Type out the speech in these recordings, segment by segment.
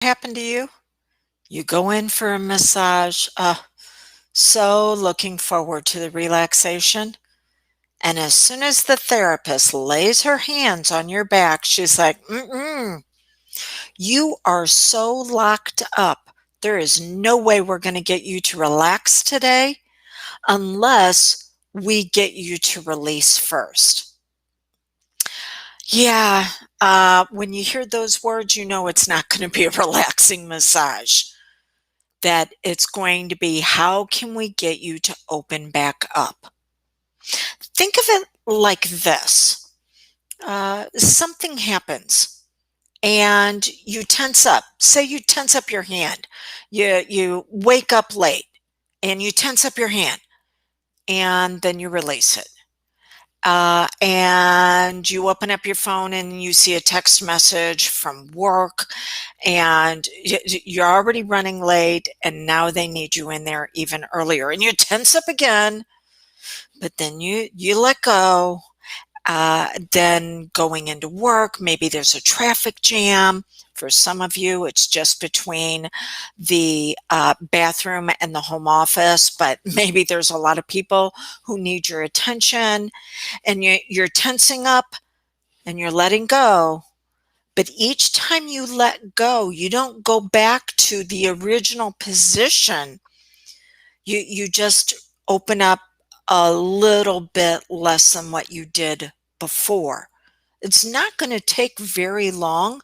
Happened to you? You go in for a massage, so looking forward to the relaxation. And as soon as the therapist lays her hands on your back, she's like, mm-mm, you are so locked up. There is no way we're going to get you to relax today unless we get you to release first. Yeah, when you hear those words, you know it's not going to be a relaxing massage. That it's going to be, how can we get you to open back up? Think of it like this. Something happens and you tense up. Say you tense up your hand. You wake up late and you tense up your hand and then you release it. And you open up your phone and you see a text message from work and you're already running late and now they need you in there even earlier and you tense up again, but then you let go. Then going into work, maybe there's a traffic jam. For some of you, it's just between the bathroom and the home office, but maybe there's a lot of people who need your attention and you're tensing up and you're letting go. But each time you let go, you don't go back to the original position. You just open up a little bit less than what you did before. It's not going to take very long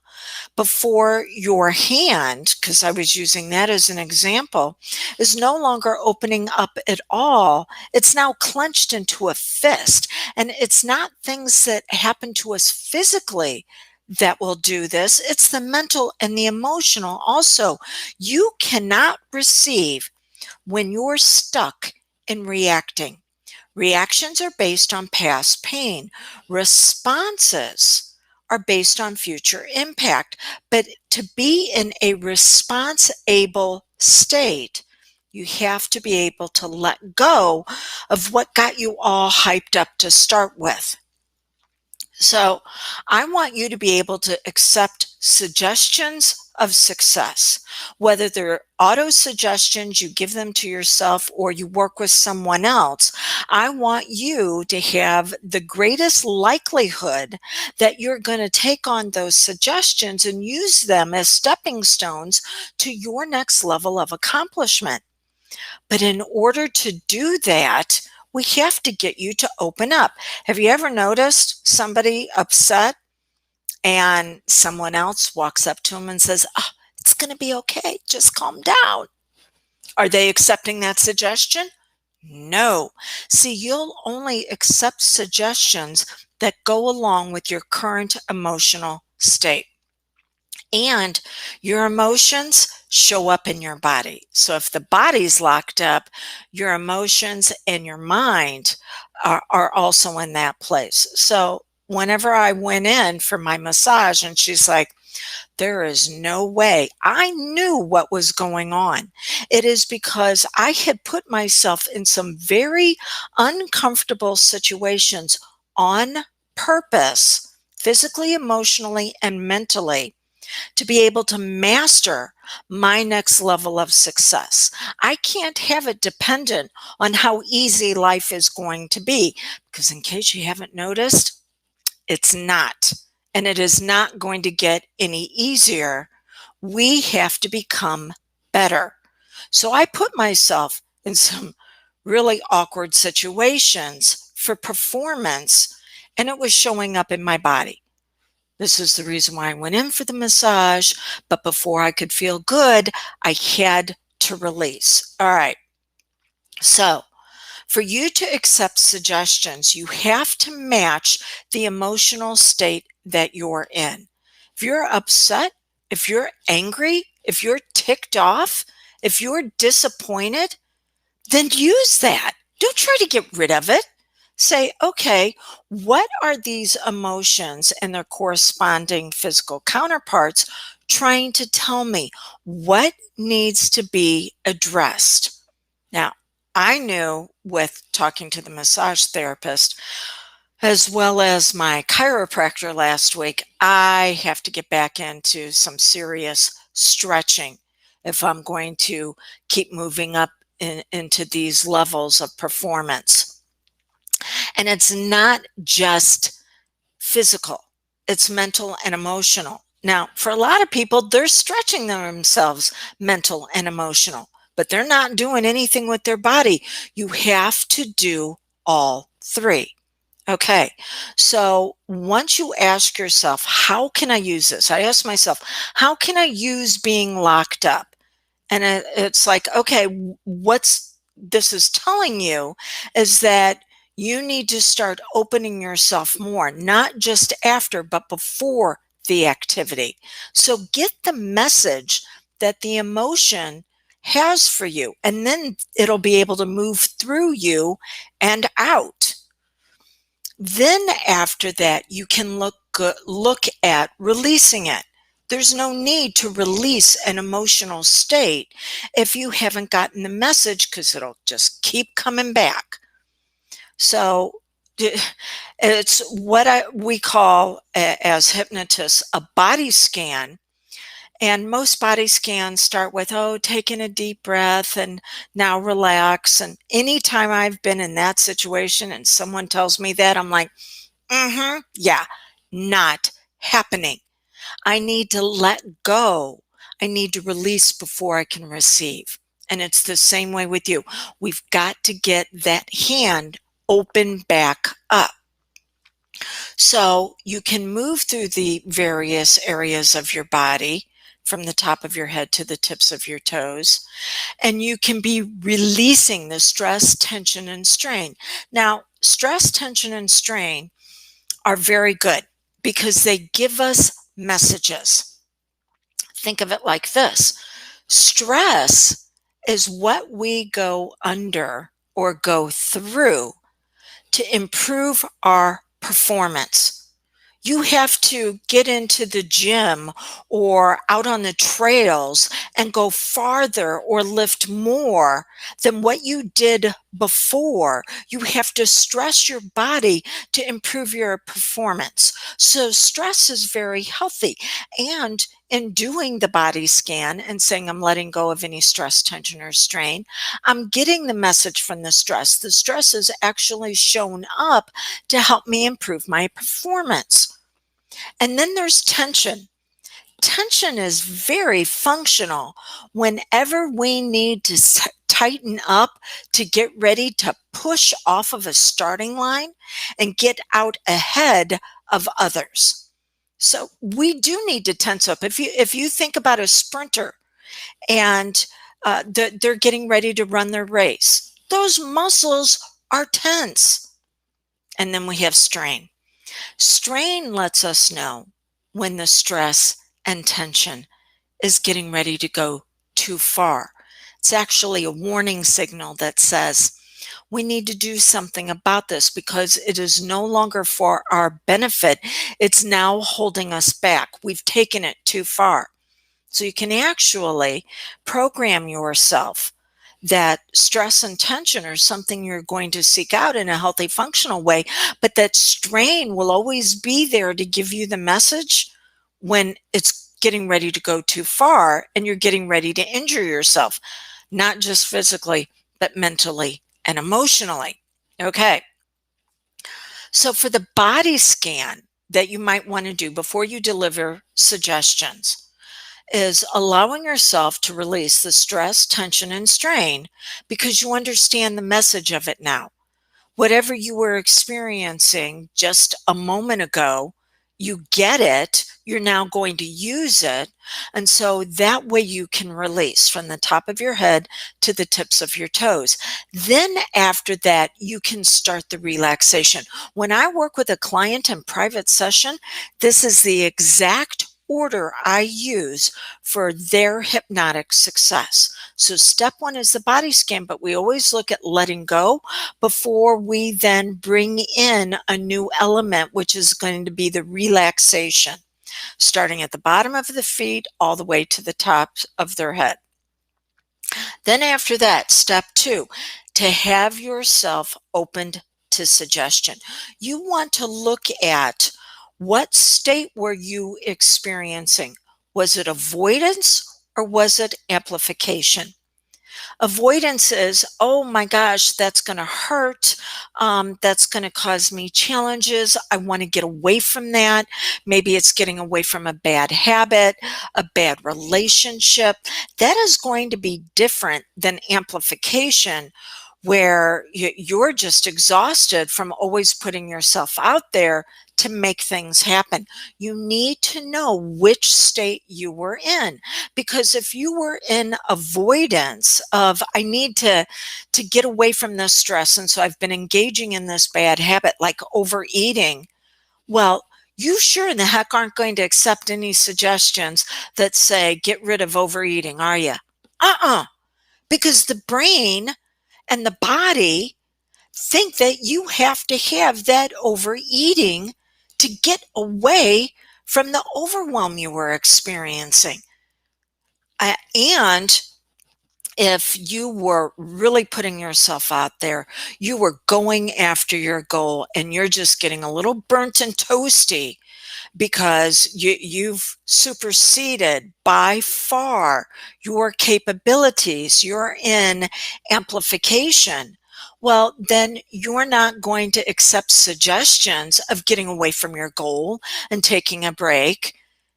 before your hand, because I was using that as an example, is no longer opening up at all. It's now clenched into a fist. And it's not things that happen to us physically that will do this. It's the mental and the emotional also. You cannot receive when you're stuck in reacting. Reactions are based on past pain. Responses are based on future impact. But to be in a response-able state, you have to be able to let go of what got you all hyped up to start with. So I want you to be able to accept suggestions of success, whether they're auto suggestions, you give them to yourself or you work with someone else. I want you to have the greatest likelihood that you're going to take on those suggestions and use them as stepping stones to your next level of accomplishment. But in order to do that, we have to get you to open up. Have you ever noticed somebody upset and someone else walks up to them and says, "Oh, it's going to be okay. Just calm down." Are they accepting that suggestion? No. See, you'll only accept suggestions that go along with your current emotional state. And your emotions show up in your body. So if the body's locked up, your emotions and your mind are also in that place. So whenever I went in for my massage and she's like, there is no way. I knew what was going on. It is because I had put myself in some very uncomfortable situations on purpose, physically, emotionally, and mentally, to be able to master my next level of success. I can't have it dependent on how easy life is going to be, because in case you haven't noticed, it's not. And it is not going to get any easier. We have to become better. So I put myself in some really awkward situations for performance, and it was showing up in my body. This is the reason why I went in for the massage, but before I could feel good, I had to release. All right. So, for you to accept suggestions, you have to match the emotional state that you're in. If you're upset, if you're angry, if you're ticked off, if you're disappointed, then use that. Don't try to get rid of it. Say, okay, what are these emotions and their corresponding physical counterparts trying to tell me? What needs to be addressed? Now, I knew with talking to the massage therapist as well as my chiropractor last week, I have to get back into some serious stretching if I'm going to keep moving up into these levels of performance. And it's not just physical, it's mental and emotional. Now, for a lot of people, they're stretching themselves mental and emotional, but they're not doing anything with their body. You have to do all three. Okay, so once you ask yourself, how can I use this? I ask myself, how can I use being locked up? And it's like, okay, what's this is telling you is that you need to start opening yourself more, not just after, but before the activity. So get the message that the emotion has for you, and then it'll be able to move through you and out. Then after that, you can look at releasing it. There's no need to release an emotional state if you haven't gotten the message, because it'll just keep coming back. So it's what we call, as hypnotists, a body scan. And most body scans start with, oh, taking a deep breath and now relax. And anytime I've been in that situation and someone tells me that, I'm like, yeah, not happening. I need to let go. I need to release before I can receive. And it's the same way with you. We've got to get that hand open back up. So you can move through the various areas of your body from the top of your head to the tips of your toes, and you can be releasing the stress, tension, and strain. Now, stress, tension, and strain are very good because they give us messages. Think of it like this. Stress is what we go under or go through to improve our performance. You have to get into the gym or out on the trails and go farther or lift more than what you did before. You have to stress your body to improve your performance. So stress is very healthy. And in doing the body scan and saying, I'm letting go of any stress, tension, or strain, I'm getting the message from the stress. The stress is actually shown up to help me improve my performance. And then there's tension. Tension is very functional whenever we need to tighten up to get ready to push off of a starting line and get out ahead of others. So we do need to tense up. If you think about a sprinter and they're getting ready to run their race, those muscles are tense. And then we have strain. Strain lets us know when the stress and tension is getting ready to go too far. It's actually a warning signal that says we need to do something about this because it is no longer for our benefit. It's now holding us back. We've taken it too far. So you can actually program yourself that stress and tension are something you're going to seek out in a healthy, functional way, but that strain will always be there to give you the message when it's getting ready to go too far and you're getting ready to injure yourself, not just physically, but mentally and emotionally. Okay. So for the body scan that you might want to do before you deliver suggestions, is allowing yourself to release the stress, tension, and strain because you understand the message of it now. Whatever you were experiencing just a moment ago, you get it. You're now going to use it. And so that way you can release from the top of your head to the tips of your toes. Then after that, you can start the relaxation. When I work with a client in private session, this is the exact order I use for their hypnotic success. So step one is the body scan, but we always look at letting go before we then bring in a new element, which is going to be the relaxation, starting at the bottom of the feet all the way to the top of their head. Then after that, step two, to have yourself opened to suggestion. You want to look at what state were you experiencing? Was it avoidance or was it amplification? Avoidance is, oh my gosh, that's going to hurt. That's going to cause me challenges. I want to get away from that. Maybe it's getting away from a bad habit, a bad relationship. That is going to be different than amplification, where you're just exhausted from always putting yourself out there to make things happen. You need to know which state you were in, because if you were in avoidance of, I need to get away from this stress, and so I've been engaging in this bad habit like overeating, well, you sure in the heck aren't going to accept any suggestions that say get rid of overeating, are you? Because the brain and the body think that you have to have that overeating to get away from the overwhelm you were experiencing. And if you were really putting yourself out there, you were going after your goal, and you're just getting a little burnt and toasty because you've superseded by far your capabilities, you're in amplification, well, then you're not going to accept suggestions of getting away from your goal and taking a break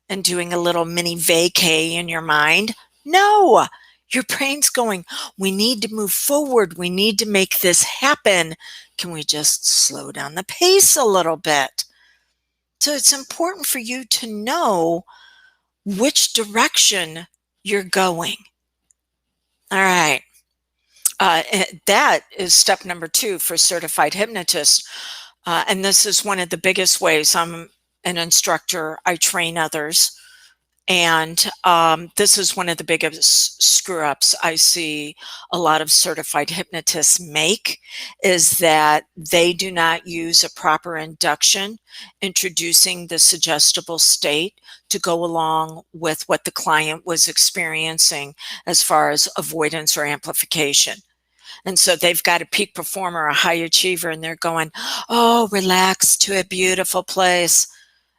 and doing a little mini vacay in your mind. No, your brain's going, we need to move forward. We need to make this happen. Can we just slow down the pace a little bit? So it's important for you to know which direction you're going. All right. That is step number 2 for certified hypnotists. And this is one of the biggest ways I'm an instructor. I train others. And this is one of the biggest screw ups I see a lot of certified hypnotists make, is that they do not use a proper induction, introducing the suggestible state to go along with what the client was experiencing as far as avoidance or amplification. And so they've got a peak performer, a high achiever, and they're going, oh, relax to a beautiful place.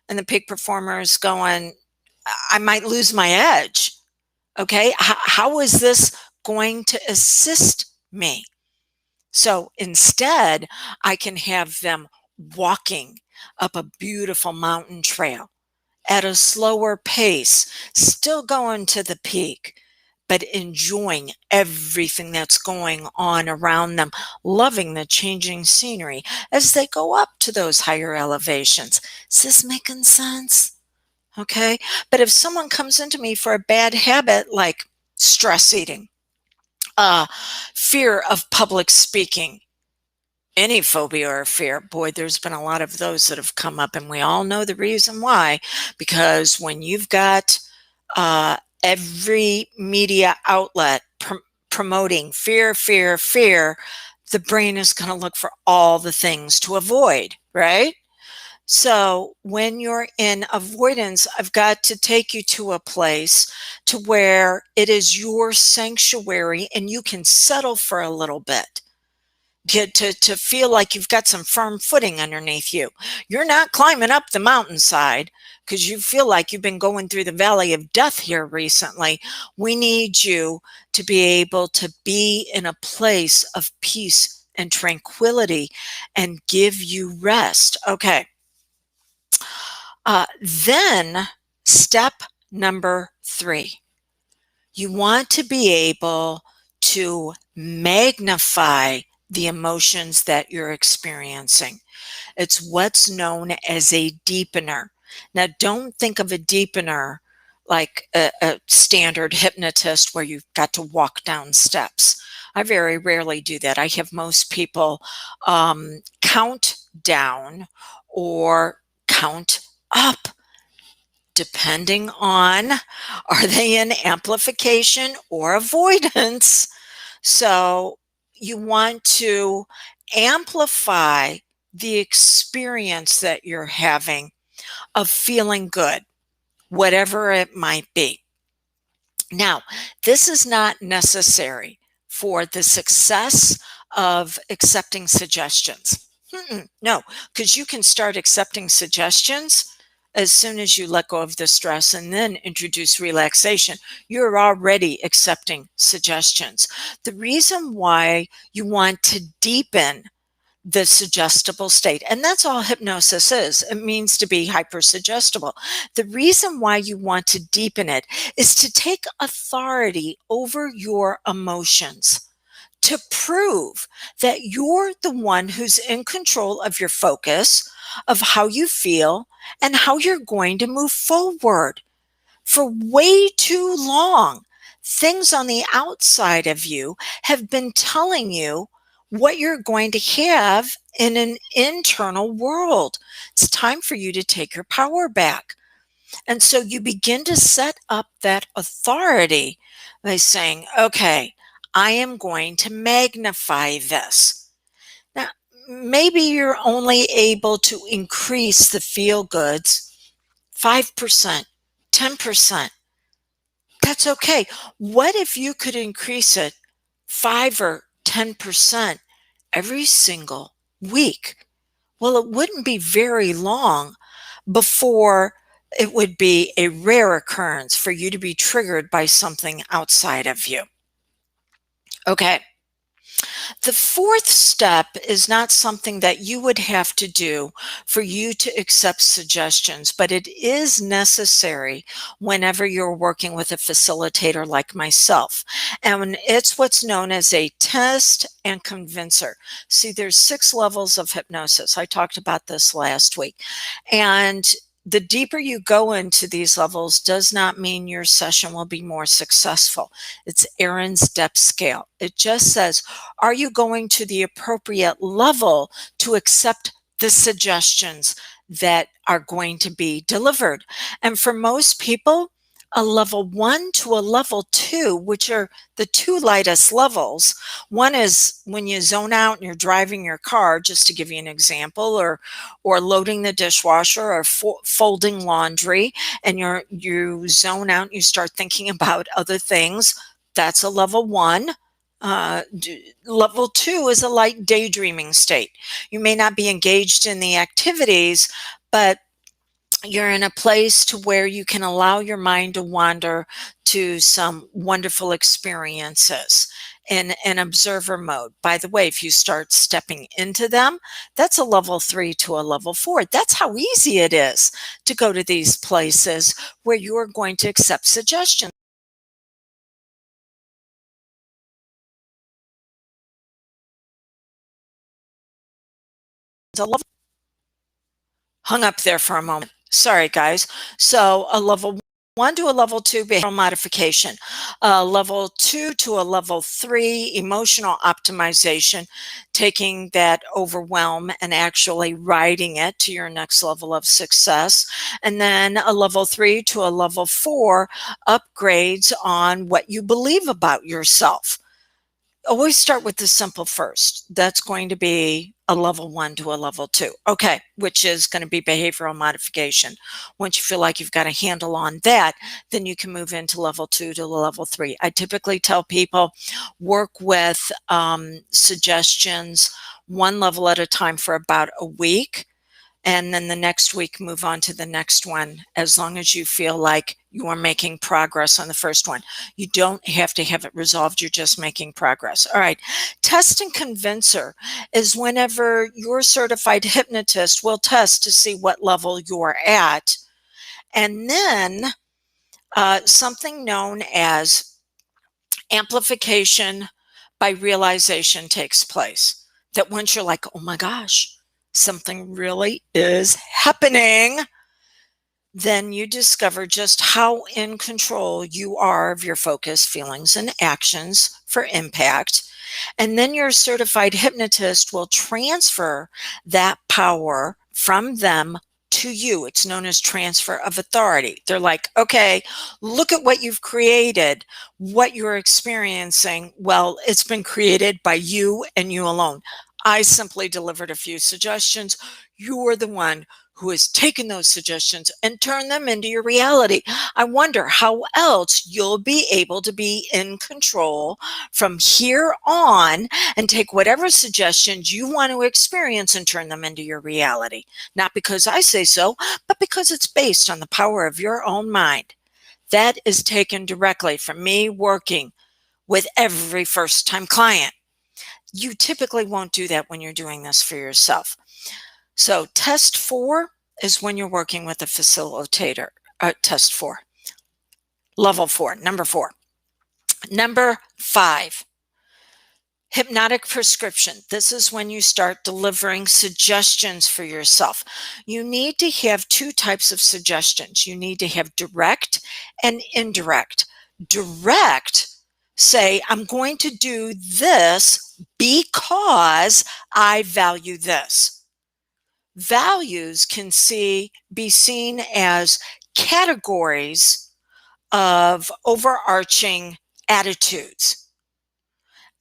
And the peak performer is going, I might lose my edge. Okay. How is this going to assist me? So instead, I can have them walking up a beautiful mountain trail at a slower pace, still going to the peak, but enjoying everything that's going on around them, loving the changing scenery as they go up to those higher elevations. Is this making sense? Okay. But if someone comes into me for a bad habit like stress eating, fear of public speaking, any phobia or fear, boy, there's been a lot of those that have come up, and we all know the reason why. Because when you've got every media outlet promoting fear, fear, fear, the brain is going to look for all the things to avoid, right? So when you're in avoidance, I've got to take you to a place to where it is your sanctuary and you can settle for a little bit. To feel like you've got some firm footing underneath you. You're not climbing up the mountainside because you feel like you've been going through the valley of death here recently. We need you to be able to be in a place of peace and tranquility and give you rest. Okay. Then step number 3, you want to be able to magnify the emotions that you're experiencing. It's what's known as a deepener. Now, don't think of a deepener like a standard hypnotist where you've got to walk down steps. I very rarely do that. I have most people count down or count up, depending on, are they in amplification or avoidance? So you want to amplify the experience that you're having of feeling good, whatever it might be. Now, this is not necessary for the success of accepting suggestions. No, because you can start accepting suggestions As soon as you let go of the stress and then introduce relaxation, you're already accepting suggestions. The reason why you want to deepen the suggestible state, and that's all hypnosis is. It means to be hypersuggestible. The reason why you want to deepen it is to take authority over your emotions, to prove that you're the one who's in control of your focus, of how you feel, and how you're going to move forward. For way too long, things on the outside of you have been telling you what you're going to have in an internal world. It's time for you to take your power back. And so you begin to set up that authority by saying, okay, I am going to magnify this. Now, maybe you're only able to increase the feel goods 5%, 10%. That's okay. What if you could increase it 5 or 10% every single week? Well, it wouldn't be very long before it would be a rare occurrence for you to be triggered by something outside of you. Okay. The fourth step is not something that you would have to do for you to accept suggestions, but it is necessary whenever you're working with a facilitator like myself. And it's what's known as a test and convincer. See, there's 6 levels of hypnosis. I talked about this last week. And the deeper you go into these levels does not mean your session will be more successful. It's Aaron's depth scale. It just says, are you going to the appropriate level to accept the suggestions that are going to be delivered? And for most people, a level 1 to a level 2, which are the 2 lightest levels. One is when you zone out and you're driving your car, just to give you an example, or loading the dishwasher or folding laundry, and you zone out and you start thinking about other things. That's a level 1. Level 2 is a light daydreaming state. You may not be engaged in the activities, but you're in a place to where you can allow your mind to wander to some wonderful experiences in an observer mode. By the way, if you start stepping into them, that's a level 3 to a level 4. That's how easy it is to go to these places where you are going to accept suggestions. A level hung up there for a moment. Sorry, guys. So a level 1 to a level 2 behavioral modification, a level 2 to a level 3 emotional optimization, taking that overwhelm and actually riding it to your next level of success, and then a level 3 to a level 4 upgrades on what you believe about yourself. Always start with the simple first. That's going to be a level 1 to a level 2. Okay, which is going to be behavioral modification. Once you feel like you've got a handle on that, then you can move into level 2 to level 3. I typically tell people work with suggestions 1 level at a time for about a week. And then the next week, move on to the next one, as long as you feel like you are making progress on the first one. You don't have to have it resolved. You're just making progress. All right. Test and convincer is whenever your certified hypnotist will test to see what level you're at. And then something known as amplification by realization takes place. That once you're like, oh my gosh, something really is happening, then you discover just how in control you are of your focus, feelings, and actions for impact. And then your certified hypnotist will transfer that power from them to you. It's known as transfer of authority. They're like, okay, look at what you've created, what you're experiencing. Well, it's been created by you and you alone. I simply delivered a few suggestions. You're the one who has taken those suggestions and turned them into your reality. I wonder how else you'll be able to be in control from here on and take whatever suggestions you want to experience and turn them into your reality. Not because I say so, but because it's based on the power of your own mind. That is taken directly from me working with every first-time client. You typically won't do that when you're doing this for yourself. So test 4 is when you're working with a facilitator. Test 4. Level 4, number 4. Number 5, hypnotic prescription. This is when you start delivering suggestions for yourself. You need to have 2 types of suggestions. You need to have direct and indirect. Direct, say, I'm going to do this because I value this. Values can be seen as categories of overarching attitudes.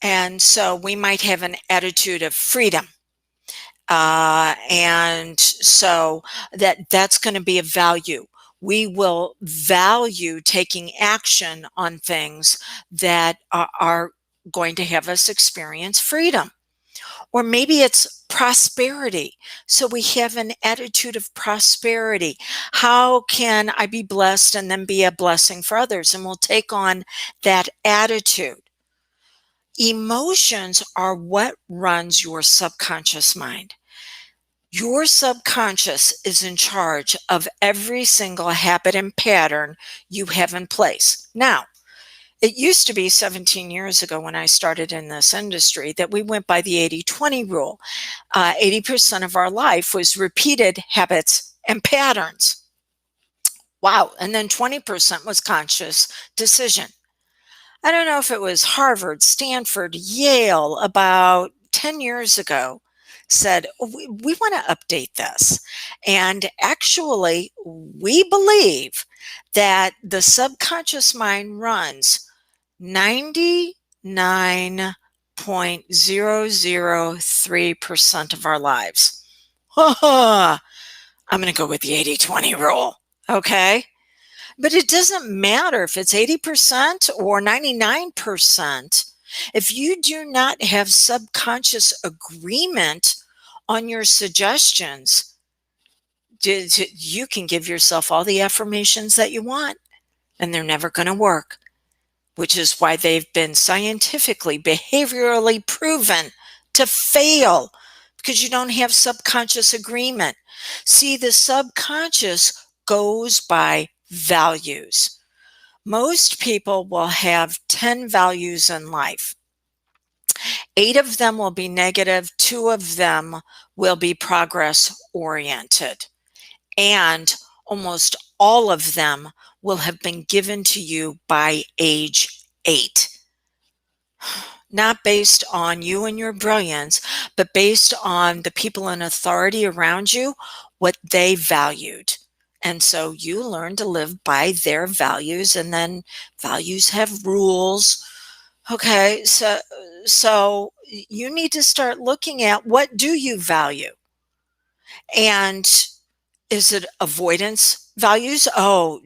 And so we might have an attitude of freedom. And so that's going to be a value. We will value taking action on things that are going to have us experience freedom. Or maybe it's prosperity. So we have an attitude of prosperity. How can I be blessed and then be a blessing for others? And we'll take on that attitude. Emotions are what runs your subconscious mind. Your subconscious is in charge of every single habit and pattern you have in place. Now, it used to be 17 years ago when I started in this industry that we went by the 80-20 rule. 80% of our life was repeated habits and patterns. Wow. And then 20% was conscious decision. I don't know if it was Harvard, Stanford, Yale, about 10 years ago, said, we want to update this. And actually, we believe that the subconscious mind runs 99.003% of our lives. I'm going to go with the 80-20 rule. Okay. But it doesn't matter if it's 80% or 99%. If you do not have subconscious agreement on your suggestions, you can give yourself all the affirmations that you want, and they're never going to work, which is why they've been scientifically, behaviorally proven to fail, because you don't have subconscious agreement. See, the subconscious goes by values. Most people will have 10 values in life. 8 of them will be negative, 2 of them will be progress oriented. And almost all of them will have been given to you by age 8. Not based on you and your brilliance, but based on the people in authority around you, what they valued. And so you learn to live by their values, and then values have rules. Okay, so you need to start looking at, what do you value? And is it avoidance values? Oh,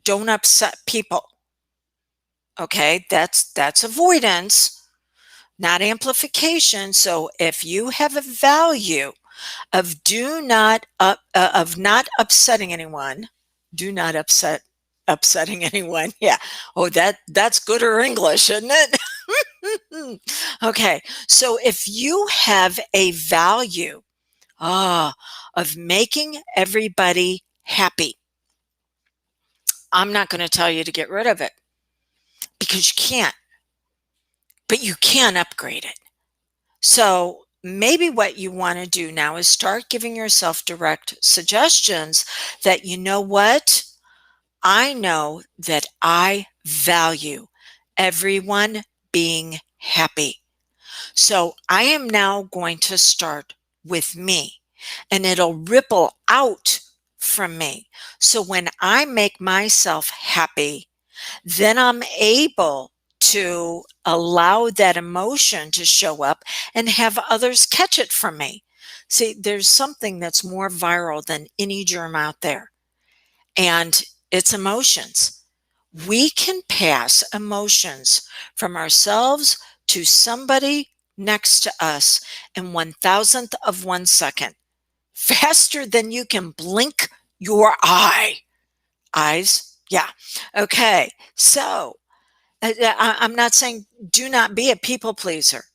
don't upset people. Okay, that's avoidance, not amplification. So if you have a value of of not upsetting anyone, do not upsetting anyone. Yeah. Oh, that's gooder English, isn't it? Okay. So if you have a value of making everybody happy, I'm not going to tell you to get rid of it, because you can't, but you can upgrade it. So maybe what you want to do now is start giving yourself direct suggestions that, you know what? I know that I value everyone being happy. So I am now going to start with me, and it'll ripple out from me. So when I make myself happy, then I'm able to allow that emotion to show up and have others catch it from me. See, there's something that's more viral than any germ out there, and it's emotions. We can pass emotions from ourselves to somebody next to us in 1,000th of 1 second, faster than you can blink your eyes. Yeah. Okay. So I'm not saying do not be a people pleaser,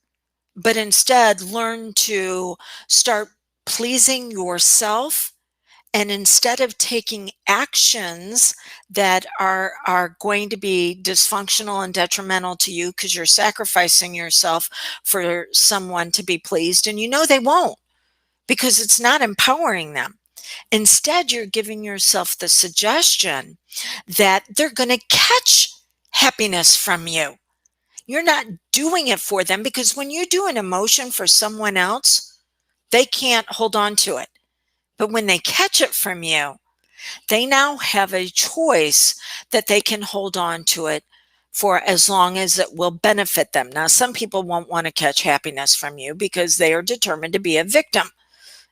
but instead learn to start pleasing yourself. And instead of taking actions that are going to be dysfunctional and detrimental to you because you're sacrificing yourself for someone to be pleased, and you know they won't because it's not empowering them. Instead, you're giving yourself the suggestion that they're going to catch happiness from you. You're not doing it for them, because when you do an emotion for someone else, they can't hold on to it. But when they catch it from you, they now have a choice that they can hold on to it for as long as it will benefit them. Now, some people won't want to catch happiness from you because they are determined to be a victim.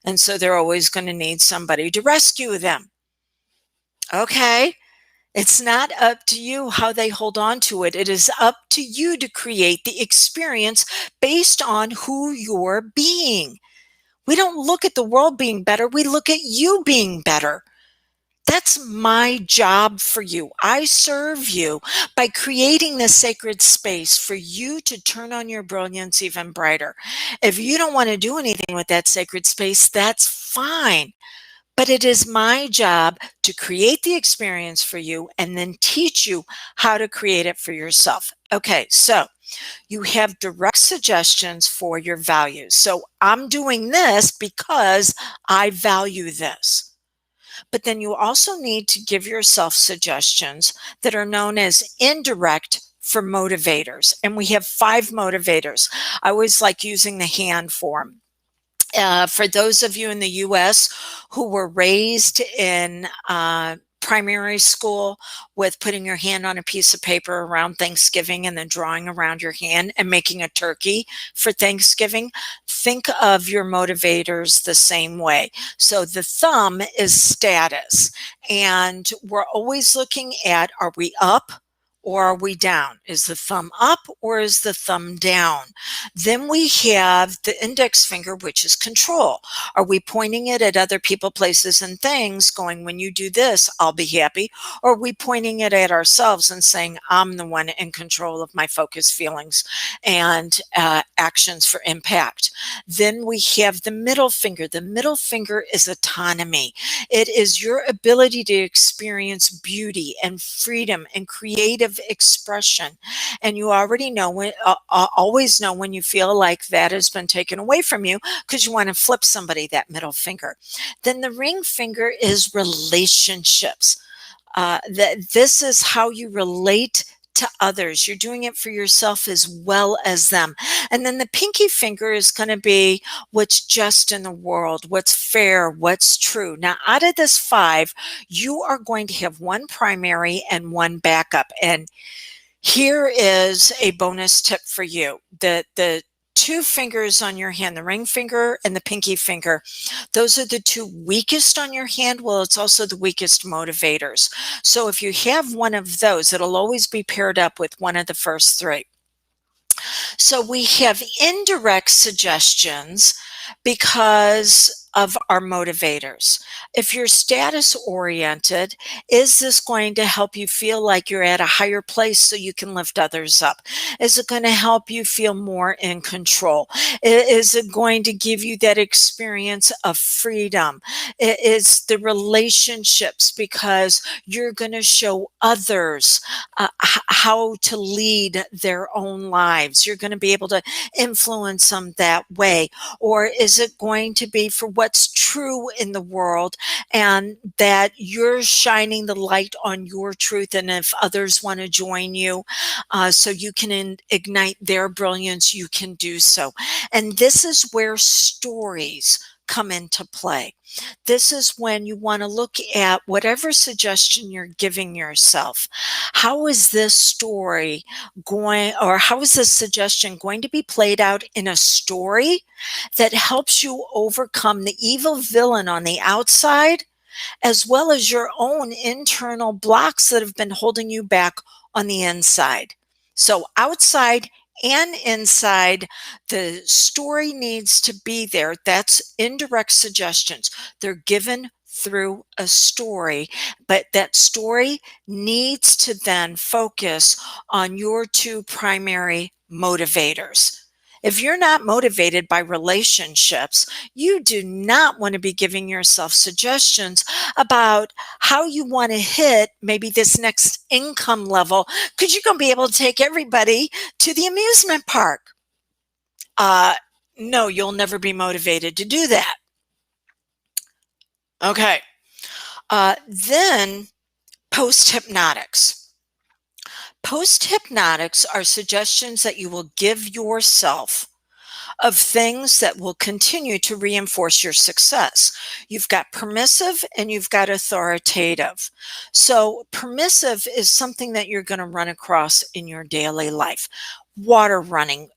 And so they're always going to need somebody to rescue them. Okay. It's not up to you how they hold on to it. It is up to you to create the experience based on who you're being. We don't look at the world being better. We look at you being better. That's my job for you. I serve you by creating this sacred space for you to turn on your brilliance even brighter. If you don't want to do anything with that sacred space, that's fine. But it is my job to create the experience for you and then teach you how to create it for yourself. Okay, so you have direct suggestions for your values. So I'm doing this because I value this. But then you also need to give yourself suggestions that are known as indirect for motivators. And we have 5 motivators. I always like using the hand form. For those of you in the US who were raised in primary school with putting your hand on a piece of paper around Thanksgiving and then drawing around your hand and making a turkey for Thanksgiving, think of your motivators the same way. So the thumb is status, and we're always looking at, are we up or are we down? Is the thumb up or is the thumb down? Then we have the index finger, which is control. Are we pointing it at other people, places, and things, going, when you do this, I'll be happy? Or are we pointing it at ourselves and saying, I'm the one in control of my focus, feelings, and actions for impact? Then we have the middle finger. The middle finger is autonomy. It is your ability to experience beauty and freedom and creative expression. And you already know when, always know when you feel like that has been taken away from you, because you want to flip somebody that middle finger. Then the ring finger is relationships. This is how you relate to others. You're doing it for yourself as well as them. And then the pinky finger is going to be what's just in the world, what's fair, what's true. Now, out of this 5, you are going to have 1 primary and 1 backup. And here is a bonus tip for you. The 2 fingers on your hand, the ring finger and the pinky finger, those are the 2 weakest on your hand. Well, it's also the weakest motivators. So if you have one of those, it'll always be paired up with one of the first 3. So we have indirect suggestions because of our motivators. If you're status oriented, is this going to help you feel like you're at a higher place so you can lift others up? Is it going to help you feel more in control? Is it going to give you that experience of freedom? It is the relationships, because you're going to show others how to lead their own lives. You're going to be able to influence them that way. Or is it going to be for what's true in the world, and that you're shining the light on your truth, and if others want to join you so you can ignite their brilliance, you can do so. And this is where stories come into play. This is when you want to look at whatever suggestion you're giving yourself. How is this story going, or how is this suggestion going to be played out in a story that helps you overcome the evil villain on the outside, as well as your own internal blocks that have been holding you back on the inside? So, outside and inside, the story needs to be there. That's indirect suggestions. They're given through a story, but that story needs to then focus on your two primary motivators. If you're not motivated by relationships, you do not want to be giving yourself suggestions about how you want to hit maybe this next income level, because you're going to be able to take everybody to the amusement park. Uh, no, you'll never be motivated to do that. Okay. Then post hypnotics. Post hypnotics are suggestions that you will give yourself of things that will continue to reinforce your success. You've got permissive and you've got authoritative. So, permissive is something that you're going to run across in your daily life: water running,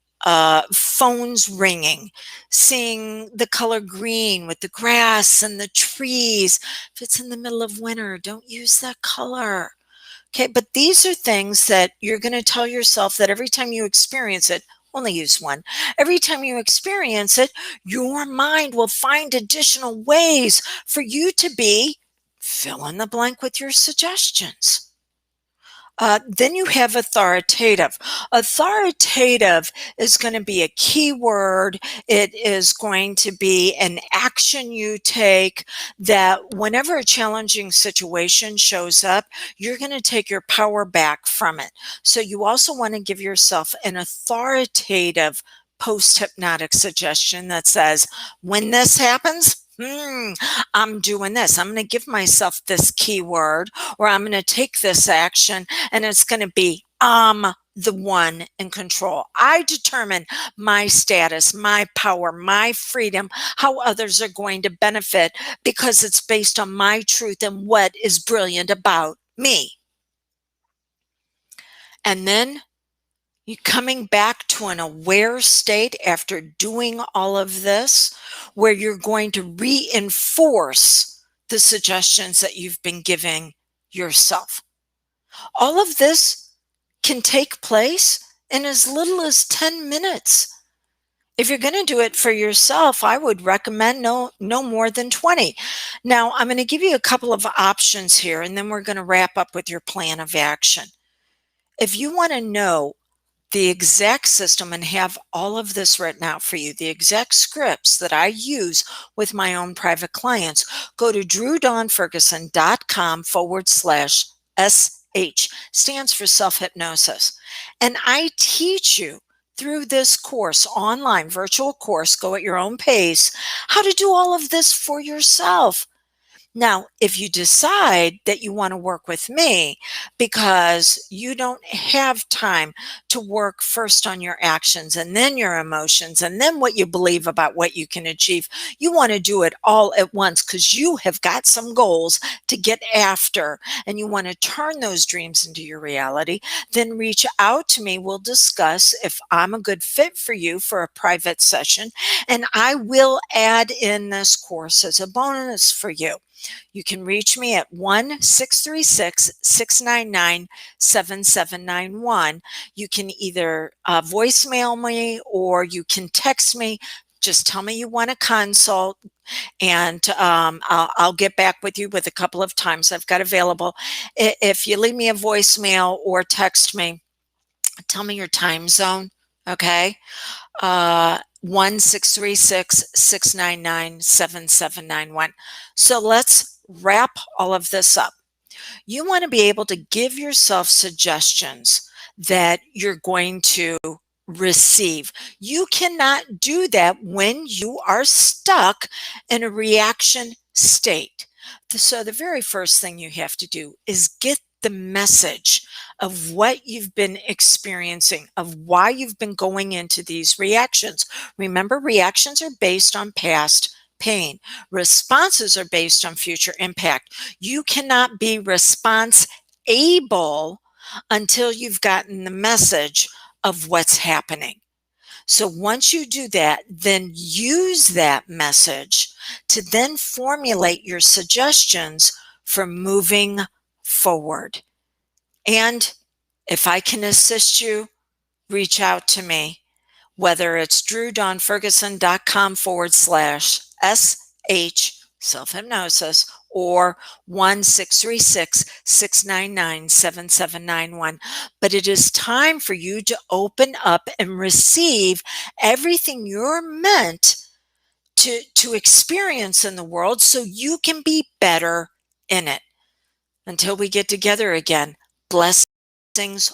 phones ringing, seeing the color green with the grass and the trees. If it's in the middle of winter, don't use that color. Okay, but these are things that you're going to tell yourself that every time you experience it, only use one. Every time you experience it, your mind will find additional ways for you to be fill in the blank with your suggestions. Then you have authoritative. Authoritative is going to be a keyword. It is going to be an action you take that whenever a challenging situation shows up, you're going to take your power back from it. So you also want to give yourself an authoritative post-hypnotic suggestion that says, when this happens, I'm doing this. I'm going to give myself this keyword, or I'm going to take this action, and it's going to be, the one in control. I determine my status, my power, my freedom, how others are going to benefit, because it's based on my truth and what is brilliant about me. And then you coming back to an aware state after doing all of this, where you're going to reinforce the suggestions that you've been giving yourself. All of this can take place in as little as 10 minutes. If you're going to do it for yourself, I would recommend no more than 20. Now, I'm going to give you a couple of options here, and then we're going to wrap up with your plan of action. If you want to know the exact system and have all of this written out for you, the exact scripts that I use with my own private clients, go to drewdawnferguson.com/SH, stands for self-hypnosis. And I teach you through this course, online virtual course, go at your own pace, how to do all of this for yourself. Now, if you decide that you want to work with me because you don't have time to work first on your actions and then your emotions and then what you believe about what you can achieve, you want to do it all at once because you have got some goals to get after and you want to turn those dreams into your reality, then reach out to me. We'll discuss if I'm a good fit for you for a private session, and I will add in this course as a bonus for you. You can reach me at 1-636-699-7791. You can either voicemail me or you can text me. Just tell me you want a consult, and I'll get back with you with a couple of times I've got available. If you leave me a voicemail or text me, tell me your time zone, okay? 1-636-699-7791. So let's wrap all of this up. You want to be able to give yourself suggestions that you're going to receive. You cannot do that when you are stuck in a reaction state. So the very first thing you have to do is get the message of what you've been experiencing, of why you've been going into these reactions. Remember, reactions are based on past pain. Responses are based on future impact. You cannot be response able until you've gotten the message of what's happening. So once you do that, then use that message to then formulate your suggestions for moving forward. And if I can assist you, reach out to me, whether it's drewdonferguson.com/SH self-hypnosis or 1-636-699-7791. But it is time for you to open up and receive everything you're meant to experience in the world so you can be better in it. Until we get together again, blessings on